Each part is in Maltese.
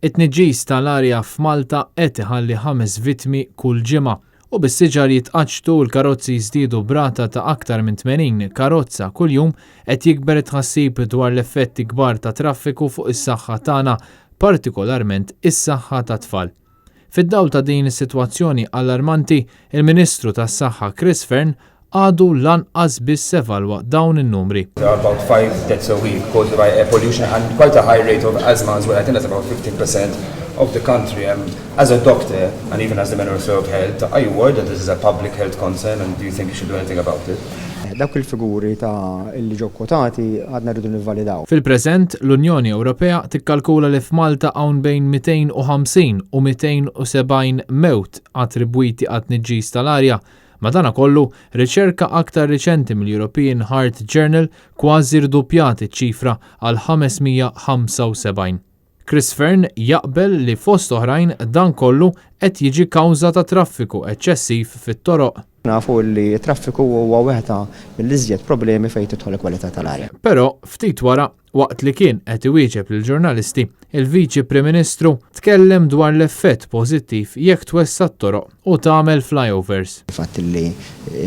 It-tniġġis tal-arja f'Malta qed iħalli 5 vittmi kull ġimgħa u bis-siġar jitqaċċtu l-karozzi jżdiedu brata ta' aktar minn 80 karozza kuljum qed jikber it-tħassib dwar l-effetti kbar ta' traffiku fuq is-saħħa tagħna, partikolarment is-saħħa tat-tfal. Fid-dawl ta' din is-sitwazzjoni allarmanti, il-Ministru tas-Saħħa Chris Fearn għadu lanqas biss evalwa dawn in-numri. There are about 5 deaths a week caused by air pollution and quite a high rate of asthma as well. I think that's about 15% of the country. As a doctor and even as the Minister of Health, are you worried that this is a public health concern and do you think you should do anything about it? Dawk il-figuri ta' illi ġew kwotati għadna rridu nivvalidaw. Fil-preżent, l-Unjoni Ewropea tikkalkula li f'Malta hawn bejn 250 u 270 mewt attribwiti għat-tniġġis tal-arja. Madankollu, riċerka aktar riċenti mill-European Heart Journal kważi rdupjat iċ-ċifra għal 575. Chris Fearn jaqbel li fost oħrajn dan kollu qed jiġi kawża ta' traffiku eċċessiv fit-toroq. Nafu li traffiku huwa waħda mill-iżjed problemi fejn tidħol il-kwalità tal-arja. Però ftit wara, waqt li kien qed iwieġeb lill-ġurnalisti, il-Viċi Prim Ministru tkellem dwar l-effett pożittiv jekk twessa t-toroq u tagħmel flyovers. Il-fatt li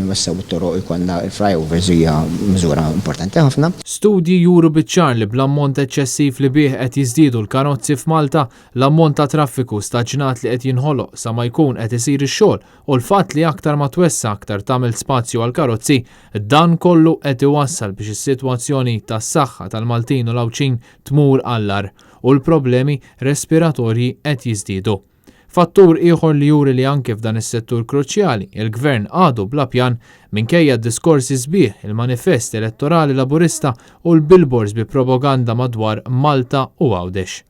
nwessaw it-toroq ikollna flyovers hija miżura importanti ħafna. Studji juru biċ-ċar li bl-ammont eċċessiv li bih qed jiżdiedu l-karozzi f'Malta, l-ammont ta' traffiku staġnat li qed jinħoloq sa ma jkun qed isir ix-xogħol u l-fatt li aktar ma twessa aktar tagħmel spazju għal karozzi, dan kollu qed iwassal biex is-sitwazzjoni tas-saħħa tal-Maltin u l-Awċin tmur allar u l-problemi respiratorji qed jiżdiedu. Fattur ieħor li juri li anke f'dan is-settur kruċjali il-Gvern għadu bla pjan minkejja d-diskorsi sbieħ il-manifest elettorali Laburista u l-billboards bi propaganda madwar Malta u Għawdex.